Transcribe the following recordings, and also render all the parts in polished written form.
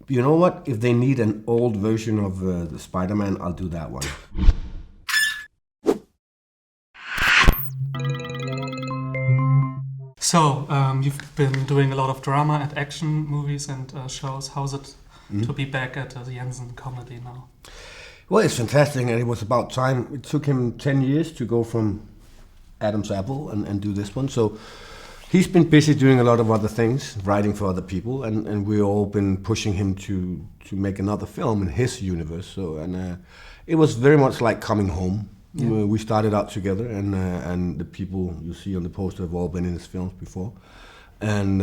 You know what? If they need an old version of the Spider-Man, I'll do that one. So, you've been doing a lot of drama and action movies and shows. How's it to be back at the Jensen comedy now? Well, it's fantastic, and it was about time. It took him 10 years to go from Adam's Apple and do this one. So he's been busy doing a lot of other things, writing for other people, and we've all been pushing him to make another film in his universe. So, it was very much like coming home. Yeah. We started out together, and the people you see on the poster have all been in his films before. And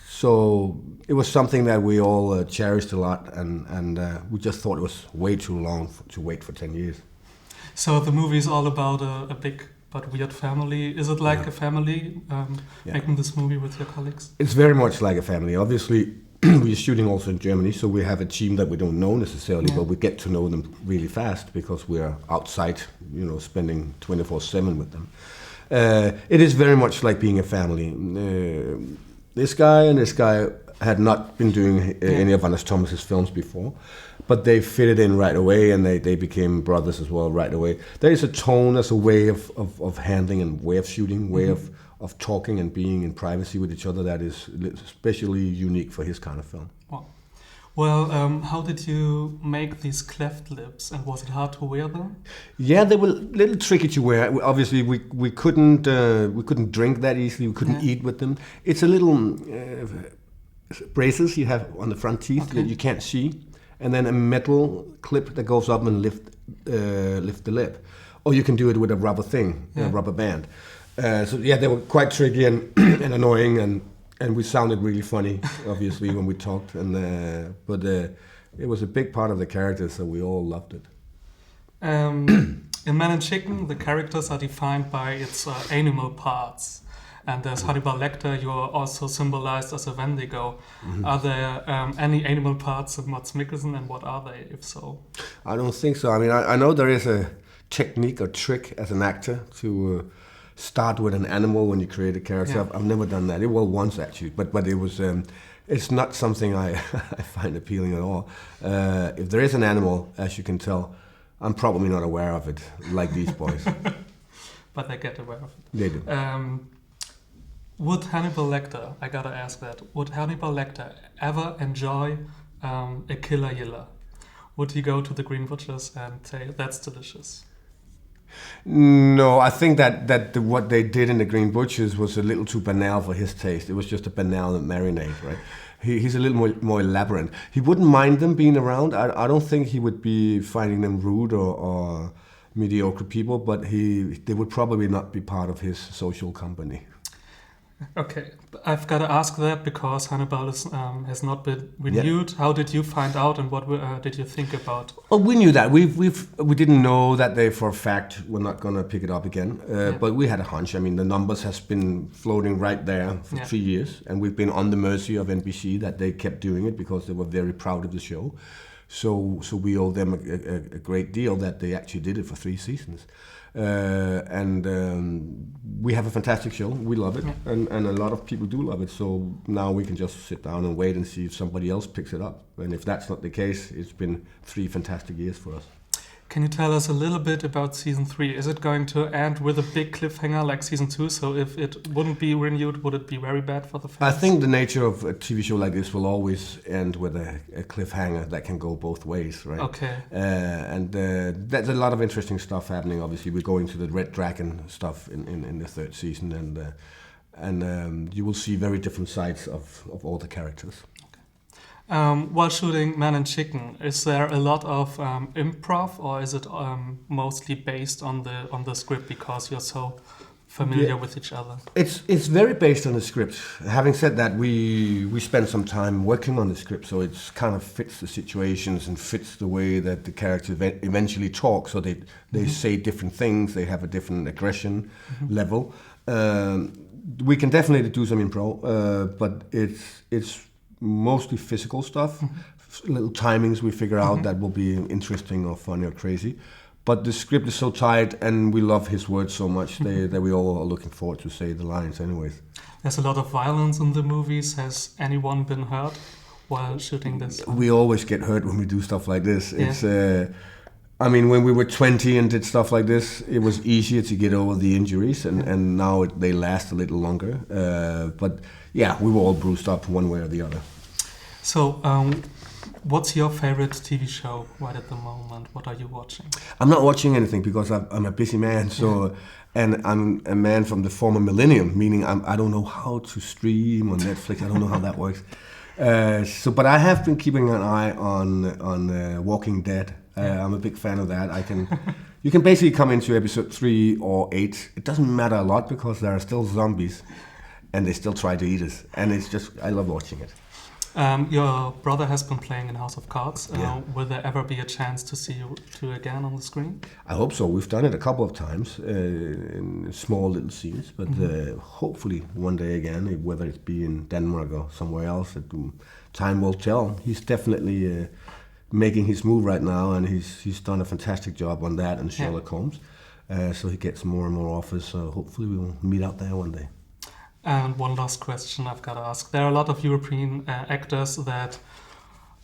so it was something that we all cherished a lot, and we just thought it was way too long to wait for 10 years. So the movie is all about a big but weird family. Is it like a family making this movie with your colleagues? It's very much like a family. Obviously, we're shooting also in Germany, so we have a team that we don't know necessarily, but we get to know them really fast because we're outside, spending 24/7 with them. It is very much like being a family. This guy and this guy had not been doing any of Anders Thomas's films before, but they fitted in right away, and they became brothers as well right away. There is a tone, there's a way of handling and way of shooting, way of talking and being in privacy with each other that is especially unique for his kind of film. Wow. Well, how did you make these cleft lips, and was it hard to wear them? Yeah, they were a little tricky to wear. Obviously, we couldn't drink that easily. We couldn't eat with them. It's a little braces you have on the front teeth that you can't see, and then a metal clip that goes up and lift the lip. Or you can do it with a rubber thing, a rubber band. They were quite tricky and annoying, and we sounded really funny, obviously, when we talked. But it was a big part of the character, so we all loved it. In Men&Chicken, the characters are defined by its animal parts. And as Hannibal Lecter, you are also symbolized as a Wendigo. Are there any animal parts in Mikkelsen, and what are they, if so? I don't think so. I mean, I know there is a technique or trick as an actor to start with an animal when you create a character. I've never done that. Once actually, but it was. It's not something I find appealing at all. If there is an animal, as you can tell, I'm probably not aware of it, like these boys. But they get aware of it. They do. Would Hannibal Lecter, I gotta ask that, would Hannibal Lecter ever enjoy a killer yiller? Would he go to the Green Butchers and say, that's delicious? No, I think that what they did in the Green Butchers was a little too banal for his taste. It was just a banal marinade, right? He's a little more elaborate. He wouldn't mind them being around. I don't think he would be finding them rude or mediocre people, but they would probably not be part of his social company. Okay, I've got to ask that because Hannibal has not been renewed. How did you find out, and what did you think about? Oh, we knew that. We didn't know that they for a fact were not going to pick it up again. But we had a hunch. I mean, the numbers has been floating right there for 3 years, and we've been on the mercy of NBC that they kept doing it because they were very proud of the show. So we owe them a great deal that they actually did it for 3 seasons. We have a fantastic show. We love it, and a lot of people do love it. So now we can just sit down and wait and see if somebody else picks it up. And if that's not the case, it's been 3 fantastic years for us. Can you tell us a little bit about season 3? Is it going to end with a big cliffhanger like season 2? So if it wouldn't be renewed, would it be very bad for the fans? I think the nature of a TV show like this will always end with a cliffhanger that can go both ways, right? Okay. There's a lot of interesting stuff happening. Obviously, we're going to the Red Dragon stuff in the 3rd season, and you will see very different sides of all the characters. While shooting Men&Chicken, is there a lot of improv, or is it mostly based on the script because you're so familiar with each other? It's very based on the script. Having said that, we spent some time working on the script, so it kind of fits the situations and fits the way that the characters eventually talk. So they say different things, they have a different aggression level. We can definitely do some improv, but it's mostly physical stuff, little timings we figure out that will be interesting or funny or crazy. But the script is so tight, and we love his words so much that we all are looking forward to say the lines anyways. There's a lot of violence in the movies. Has anyone been hurt? while shooting this? We always get hurt when we do stuff like this. Yeah. It's, I mean, when we were 20 and did stuff like this, it was easier to get over the injuries, and now they last a little longer. But yeah, we were all bruised up one way or the other. So, what's your favorite TV show right at the moment? What are you watching? I'm not watching anything because I'm a busy man. So, and I'm a man from the former millennium, meaning I don't know how to stream on Netflix. I don't know how that works. But I have been keeping an eye on Walking Dead. I'm a big fan of that. You can basically come into episode 3 or 8. It doesn't matter a lot because there are still zombies, and they still try to eat us. And it's just, I love watching it. Your brother has been playing in House of Cards. Yeah. Will there ever be a chance to see you two again on the screen? I hope so. We've done it a couple of times in small little scenes, but hopefully one day again, whether it be in Denmark or somewhere else, time will tell. He's definitely making his move right now, and he's done a fantastic job on that and Sherlock Holmes. So he gets more and more offers. So hopefully we'll meet out there one day. And one last question I've got to ask. There are a lot of European actors that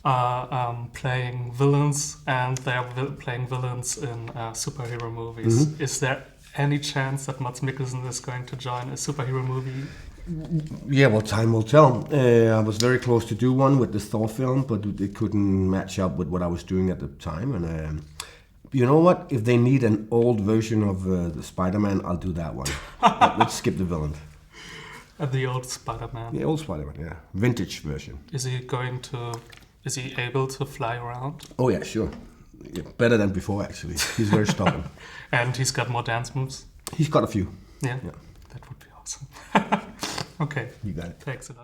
are playing villains, and they are playing villains in superhero movies. Mm-hmm. Is there any chance that Mads Mikkelsen is going to join a superhero movie? Yeah, well, time will tell. I was very close to do one with the Thor film, but it couldn't match up with what I was doing at the time. And you know what? If they need an old version of the Spider-Man, I'll do that one. Let's skip the villain. The old Spider-Man. The old Spider-Man, yeah. Vintage version. Is he able to fly around? Oh, yeah, sure. Yeah, better than before, actually. He's very stubborn. And he's got more dance moves? He's got a few. Yeah. Yeah. That would be awesome. Okay. You got it. Thanks a lot.